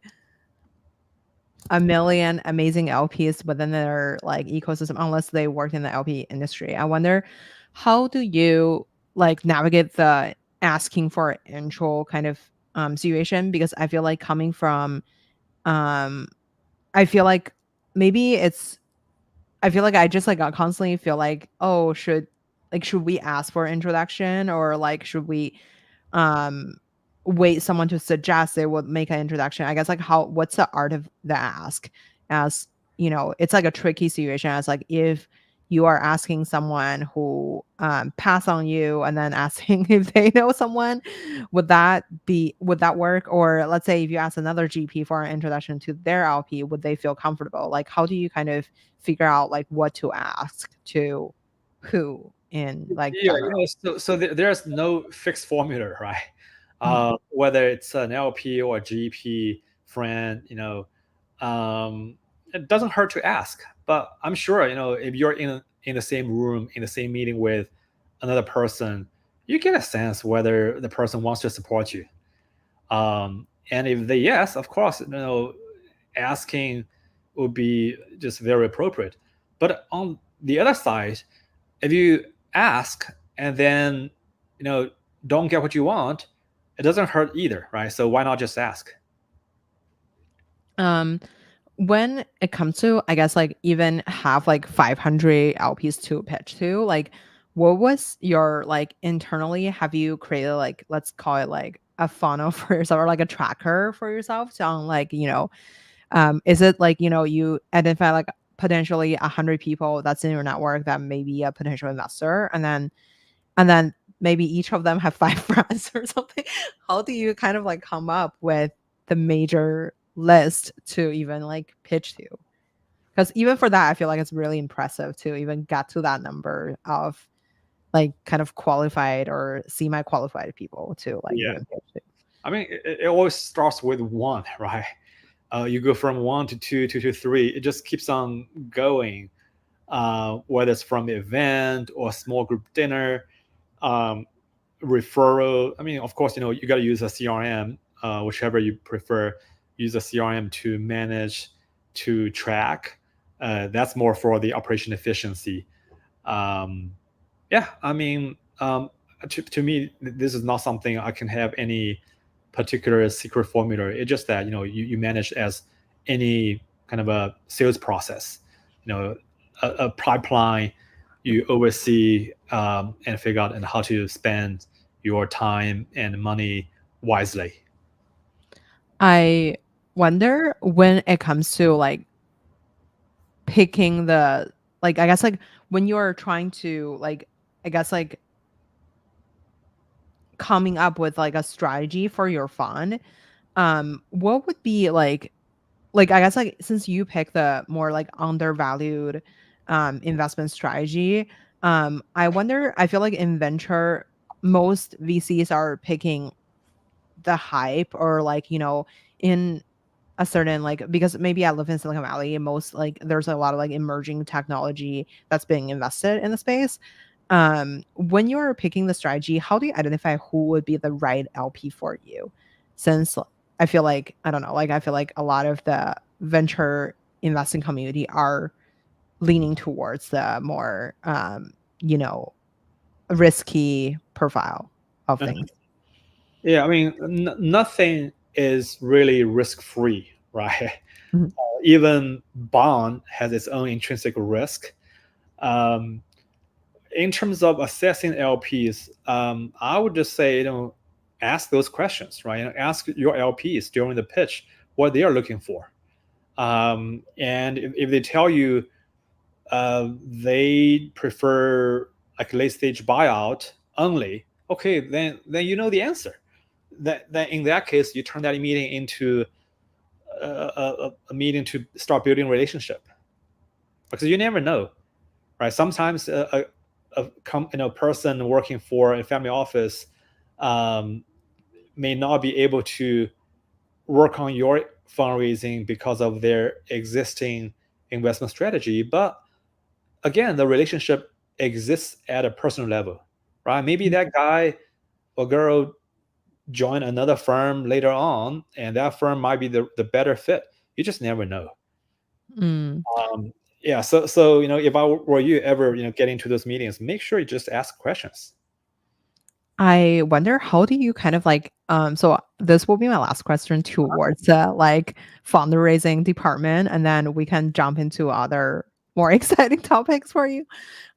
[SPEAKER 1] a million amazing LPs within their like ecosystem unless they work in the LP industry. I wonder how do you like navigate the asking for intro kind of situation, because I feel like coming from um I feel like maybe it's I feel like I just like constantly feel like, oh, should we ask for introduction, or like should we um wait someone to suggest they would make an introduction? I guess like what's the art of the ask, as it's like a tricky situation, as like if you are asking someone who pass on you and then asking if they know someone, would that work? Or let's say if you ask another GP for an introduction to their LP, would they feel comfortable? Like, how do you kind of figure out like what to ask to who in like
[SPEAKER 2] Yeah,
[SPEAKER 1] general?
[SPEAKER 2] there's no fixed formula, right?
[SPEAKER 1] Mhm.
[SPEAKER 2] Whether it's an LP or a GP friend, it doesn't hurt to ask. But I'm sure, if you're in the same room, in the same meeting with another person, you get a sense whether the person wants to support you. And if they yes, of course, asking would be just very appropriate. But on the other side, if you ask and then you know don't get what you want, it doesn't hurt either, right? So why not just ask?
[SPEAKER 1] Um, when it comes to, I guess, like even have like 500 LPs to pitch to, like what was your like internally, have you created like, let's call it like a funnel for yourself or like a tracker for yourself to on like, is it like, you identify like potentially 100 people that's in your network that may be a potential investor, and then maybe each of them have 5 friends or something? How do you kind of like come up with the major list to even like pitch to? Because even for that, I feel like it's really impressive to even get to that number of like kind of qualified or semi-qualified people to like
[SPEAKER 2] Yeah,
[SPEAKER 1] even pitch to.
[SPEAKER 2] I mean, it always starts with one, right? You go from one to two, two to three. It just keeps on going. Whether it's from the event or a small group dinner, um, referral. I mean, of course, you got to use a CRM, whichever you prefer. Use a CRM to manage, to track. That's more for the operation efficiency. Um, yeah, I mean, to me, this is not something I can have any particular secret formula. It's just that you manage as any kind of a sales process, a pipeline. You oversee and figure out and how to spend your time and money wisely.
[SPEAKER 1] I wonder when it comes to like picking the, like, I guess like when you're trying to like, I guess like coming up with like a strategy for your fund, what would be like I guess like since you pick the more like undervalued investment strategy, I wonder, I feel like in venture most VCs are picking the hype or like, in a certain like, because maybe I live in Silicon Valley and most like there's a lot of like emerging technology that's being invested in the space. When you're picking the strategy, how do you identify who would be the right LP for you? Since I feel like, I don't know, like I feel like a lot of the venture investing community are leaning towards the more you know, risky profile of things.
[SPEAKER 2] Yeah, I mean, nothing is really risk free, right?
[SPEAKER 1] Mhm.
[SPEAKER 2] Even bond has its own intrinsic risk. Um, in terms of assessing LPs, I would just say, ask those questions, right? Ask your LPs during the pitch what they are looking for. And if they tell you they prefer like late stage buyout only, okay, then you know the answer. Then in that case, you turn that meeting into a meeting to start building relationship, because you never know, right? Sometimes person working for a family office um, may not be able to work on your fundraising because of their existing investment strategy. But again, the relationship exists at a personal level, right? Maybe that guy or girl join another firm later on, and that firm might be the better fit. You just never know.
[SPEAKER 1] Mm.
[SPEAKER 2] Um, yeah, so if I were you ever get into those meetings, make sure you just ask questions.
[SPEAKER 1] I wonder how do you kind of like, so this will be my last question towards like fundraising department, and then we can jump into other more exciting topics for you.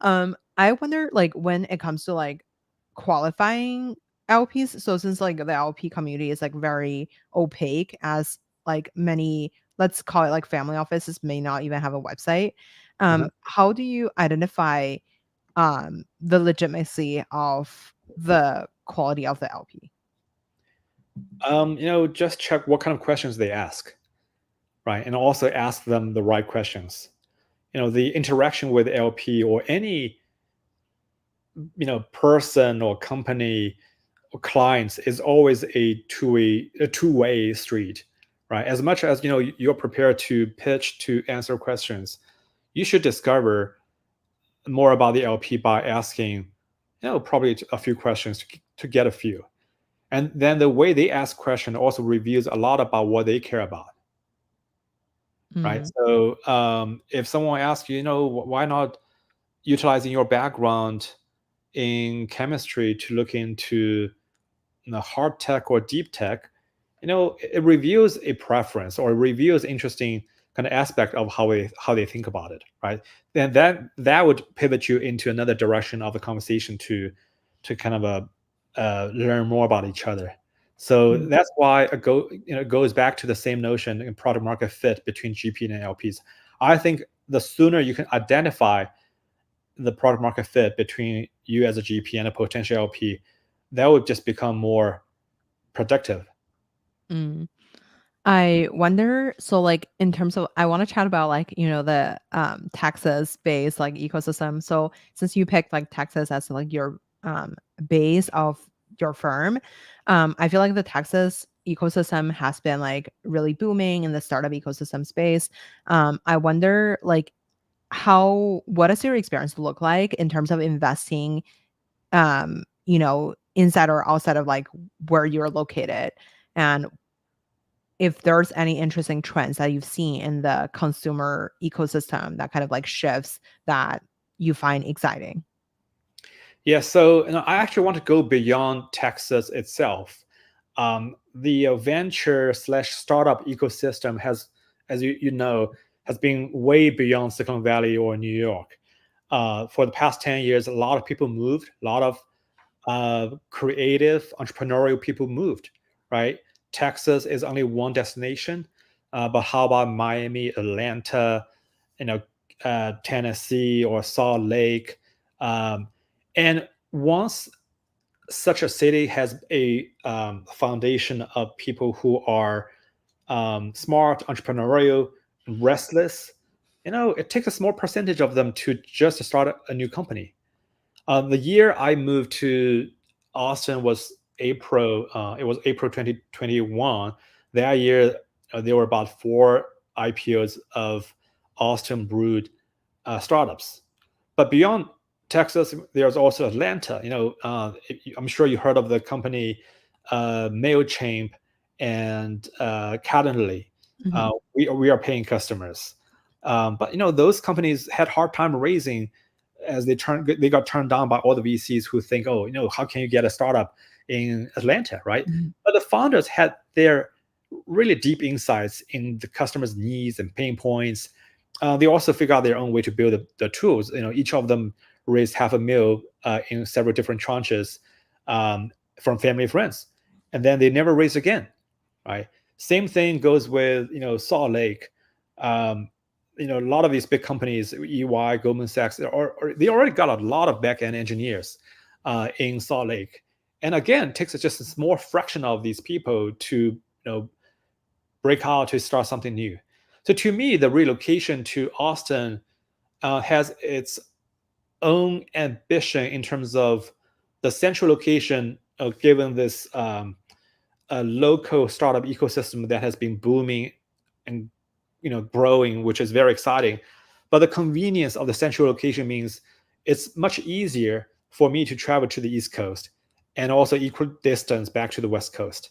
[SPEAKER 1] I wonder like when it comes to like qualifying LPs, so since like the LP community is like very opaque, as like many, let's call it like family offices may not even have a website.
[SPEAKER 2] Uh-huh.
[SPEAKER 1] How do you identify the legitimacy of the quality of the LP?
[SPEAKER 2] Just check what kind of questions they ask, right? And also ask them the right questions. The interaction with LP or any person or company or clients is always a two-way street, right? As much as you're prepared to pitch to answer questions, you should discover more about the LP by asking probably a few questions to get a feel. And then the way they ask question also reveals a lot about what they care about, right?
[SPEAKER 1] Mm,
[SPEAKER 2] So if someone asks you, why not utilizing your background in chemistry to look into hard tech or deep tech, it reveals a preference or it reveals interesting kind of aspect of how they think about it, right? Then that would pivot you into another direction of the conversation to kind of learn more about each other. So
[SPEAKER 1] mm,
[SPEAKER 2] that's why it goes back to the same notion in product market fit between GP and LPs. I think the sooner you can identify the product market fit between you as a GP and a potential LP, that would just become more productive.
[SPEAKER 1] mm. I wonder, so like in terms of, I want to chat about like, the Texas based like ecosystem. So since you picked like Texas as like your base of your firm, I feel like the Texas ecosystem has been like really booming in the startup ecosystem space. I wonder like what does your experience look like in terms of investing inside or outside of like where you're located? And if there's any interesting trends that you've seen in the consumer ecosystem that kind of like shifts that you find exciting.
[SPEAKER 2] Yeah, so I actually want to go beyond Texas itself. The venture slash startup ecosystem has, as you know, has been way beyond Silicon Valley or New York. For the past 10 years, a lot of people moved, a lot of creative entrepreneurial people moved, right? Texas is only one destination, but how about Miami, Atlanta, you know, Tennessee or Salt Lake? Um, and once such a city has a foundation of people who are smart, entrepreneurial, restless, it takes a small percentage of them to just start a new company. The year I moved to Austin was April. It was April 2021. That year, there were about four IPOs of Austin brewed startups. But beyond Texas, there's also Atlanta. I'm sure you heard of the company Mailchimp and Calendly.
[SPEAKER 1] Mhm,
[SPEAKER 2] We are paying customers, but those companies had hard time raising as they got turned down by all the VCs who think, oh, how can you get a startup in Atlanta, right?
[SPEAKER 1] mhm,
[SPEAKER 2] But the founders had their really deep insights in the customers' needs and pain points. They also figure out their own way to build the tools. Each of them raised half a mil in several different tranches from family and friends, and then they never raised again, right? Same thing goes with Salt Lake. Um, a lot of these big companies, EY, Goldman Sachs, they already got a lot of back end engineers in Salt Lake, and again, it takes just a small fraction of these people to break out to start something new. So to me, the relocation to Austin has its own ambition in terms of the central location, given this a local startup ecosystem that has been booming and growing, which is very exciting. But the convenience of the central location means it's much easier for me to travel to the East Coast and also equal distance back to the West Coast.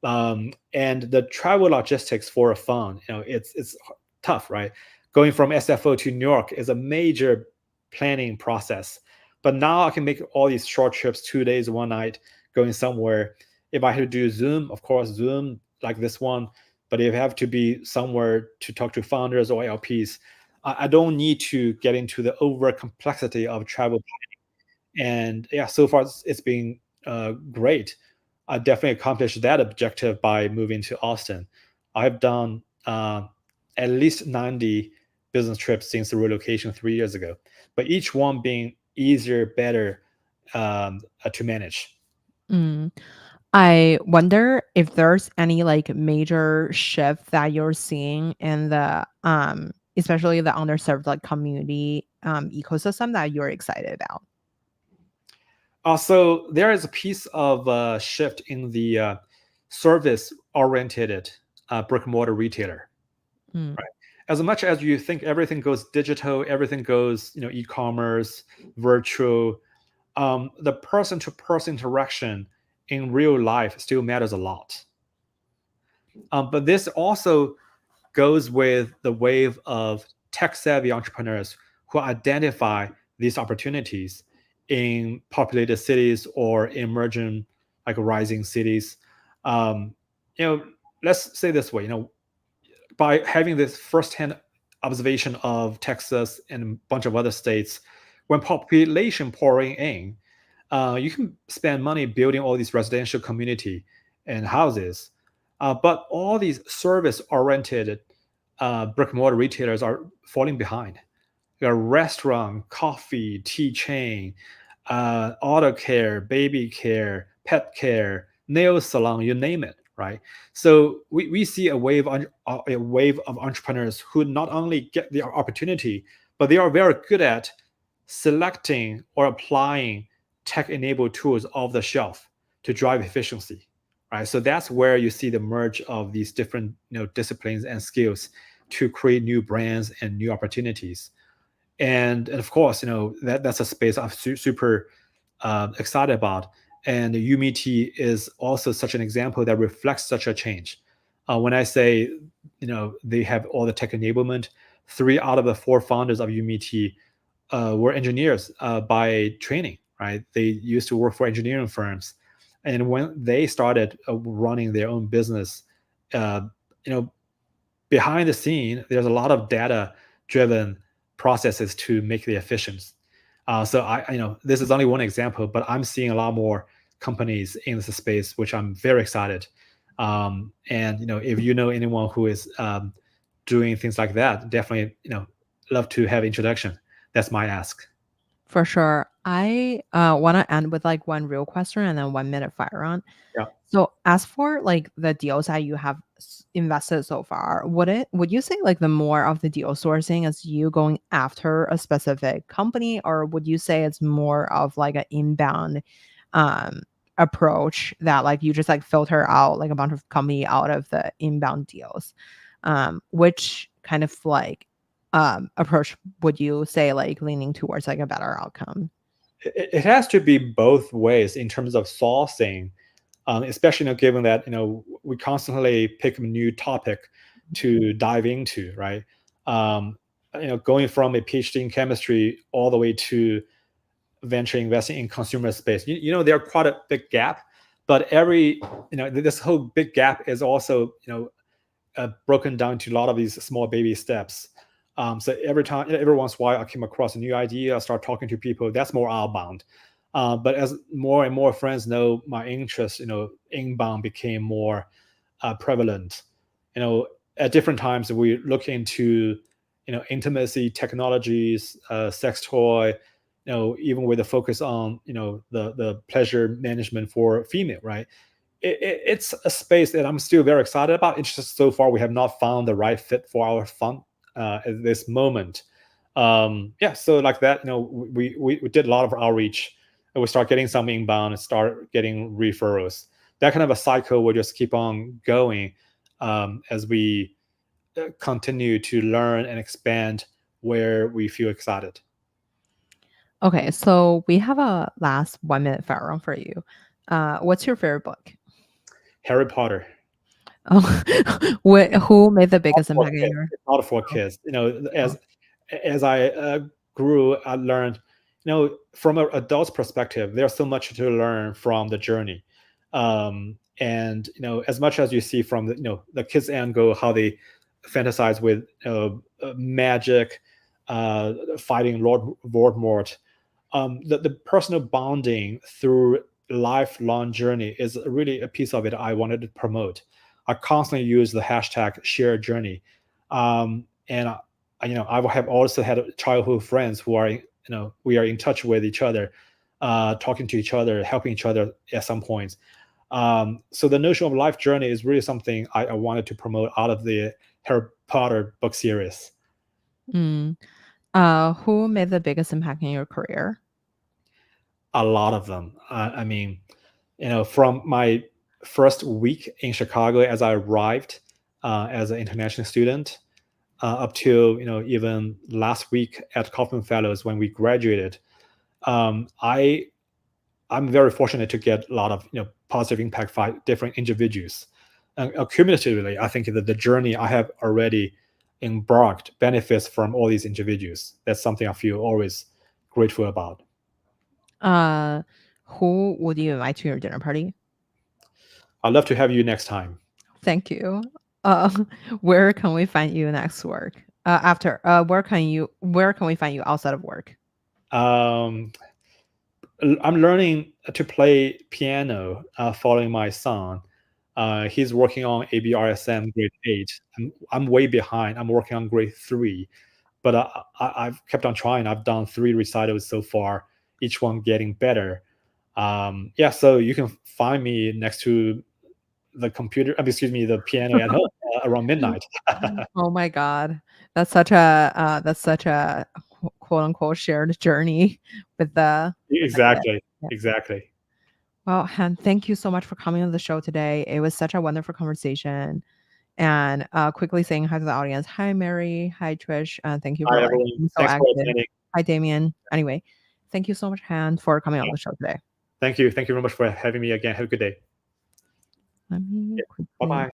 [SPEAKER 2] And the travel logistics for a fund, it's tough, right? Going from SFO to New York is a major planning process. But now I can make all these short trips, 2 days, one night, going somewhere. If I had to do Zoom, of course, Zoom like this one. But if I have to be somewhere to talk to founders or LPs, I don't need to get into the over complexity of travel. And yeah, so far it's been great. I definitely accomplished that objective by moving to Austin. I've done at least 90 business trips since the relocation 3 years ago, but each one being easier, better to manage.
[SPEAKER 1] Mm. I wonder if there's any like major shift that you're seeing in the especially the underserved like community ecosystem that you're excited about.
[SPEAKER 2] So there is a piece of shift in the service-oriented brick and mortar retailer.
[SPEAKER 1] Mm,
[SPEAKER 2] Right. As much as you think everything goes digital, everything goes, e-commerce, virtual, the person-to-person interaction in real life still matters a lot. But this also goes with the wave of tech-savvy entrepreneurs who identify these opportunities in populated cities or emerging, like rising cities. Um, you know, let's say this way, by having this firsthand observation of Texas and a bunch of other states, when population pouring in, you can spend money building all these residential community and houses, but all these service-oriented brick and mortar retailers are falling behind. There are restaurant, coffee, tea chain, auto care, baby care, pet care, nail salon, you name it, right? So we see a wave of entrepreneurs who not only get the opportunity, but they are very good at selecting or applying tech-enabled tools off the shelf to drive efficiency, right? So that's where you see the merge of these different disciplines and skills to create new brands and new opportunities. And of course, that's a space I'm super excited about. And UMT is also such an example that reflects such a change. When I say, they have all the tech enablement, 3 out of the 4 founders of UMT were engineers by training, right? They used to work for engineering firms, and when they started running their own business, uh, you know, behind the scene, there's a lot of data-driven processes to make the efficient. So this is only one example, but I'm seeing a lot more companies in this space, which I'm very excited. And if you know anyone who is doing things like that, definitely love to have introduction. That's my ask.
[SPEAKER 1] for sure. I want to end with like one real question and then 1 minute fire round.
[SPEAKER 2] Yeah.
[SPEAKER 1] So as for like the deals that you have invested so far, would you say like the more of the deal sourcing is you going after a specific company, or would you say it's more of like an inbound um approach that like you just like filter out like a bunch of company out of the inbound deals? Which kind of like approach would you say like leaning towards like a better outcome?
[SPEAKER 2] It has to be both ways in terms of sourcing, especially given that we constantly pick a new topic to dive into, right? Um, going from a PhD in chemistry all the way to venture investing in consumer space. There are quite a big gap, but this whole big gap is also broken down to a lot of these small baby steps. So every once in a while, I came across a new idea, I start talking to people. That's more outbound. But as more and more friends know my interest, inbound became more prevalent. At different times, we look into, intimacy technologies, sex toy, even with a focus on, the pleasure management for female, right? It's a space that I'm still very excited about. It's just so far we have not found the right fit for our fund at this moment. Yeah, so like that, we did a lot of outreach, and we start getting some inbound and start getting referrals. That kind of a cycle will just keep on going as we continue to learn and expand where we feel excited.
[SPEAKER 1] Okay, so we have a last 1 minute fire round for you. What's your favorite book?
[SPEAKER 2] Harry Potter.
[SPEAKER 1] Oh, who made the
[SPEAKER 2] Not
[SPEAKER 1] biggest
[SPEAKER 2] for
[SPEAKER 1] impact in
[SPEAKER 2] kids.
[SPEAKER 1] your?
[SPEAKER 2] It's not for
[SPEAKER 1] Oh,
[SPEAKER 2] kids.
[SPEAKER 1] oh,
[SPEAKER 2] As I grew, I learned, from an adult's perspective, there's so much to learn from the journey. And as much as you see from the kids angle, how they fantasize with magic, fighting Lord Voldemort, the personal bonding through lifelong journey is really a piece of it I wanted to promote. I constantly use the hashtag shared journey. And I have also had childhood friends who are, we are in touch with each other, talking to each other, helping each other at some points. So the notion of life journey is really something I wanted to promote out of the Harry Potter book series.
[SPEAKER 1] Mm. Who made the biggest impact in your career?
[SPEAKER 2] A lot of them. I mean, from my first week in Chicago as I arrived as an international student, up to even last week at Kaufman Fellows when we graduated. I I'm very fortunate to get a lot of positive impact by different individuals. And cumulatively, I think that the journey I have already embarked benefits from all these individuals. That's something I feel always grateful about.
[SPEAKER 1] Uh, who would you invite to your dinner party?
[SPEAKER 2] I'd love to have you next time.
[SPEAKER 1] Thank you. Uh, where can we find you next work? After where can we find you outside of work?
[SPEAKER 2] Um, I'm learning to play piano following my son. He's working on ABRSM grade 8. I'm way behind. I'm working on grade 3. But I've kept on trying. I've done 3 recitals so far, each one getting better. Yeah, so you can find me next to the computer, excuse me, the piano at home around midnight.
[SPEAKER 1] Oh my god. That's such a quote unquote shared journey with the kid.
[SPEAKER 2] Exactly,
[SPEAKER 1] Yeah.
[SPEAKER 2] exactly.
[SPEAKER 1] Well, Han, thank you so much for coming on the show today. It was such a wonderful conversation. And quickly saying hi to the audience. Hi, Mary. Hi, Trish. Thank you
[SPEAKER 2] Hi,
[SPEAKER 1] for
[SPEAKER 2] everyone.
[SPEAKER 1] being so
[SPEAKER 2] Thanks for
[SPEAKER 1] active.
[SPEAKER 2] attending.
[SPEAKER 1] Hi, Damien. Anyway, thank you so much, Han, for coming on the show today.
[SPEAKER 2] Thank you. Thank you very much for having me again. Have a good day.
[SPEAKER 1] Let me
[SPEAKER 2] Bye bye.
[SPEAKER 1] quickly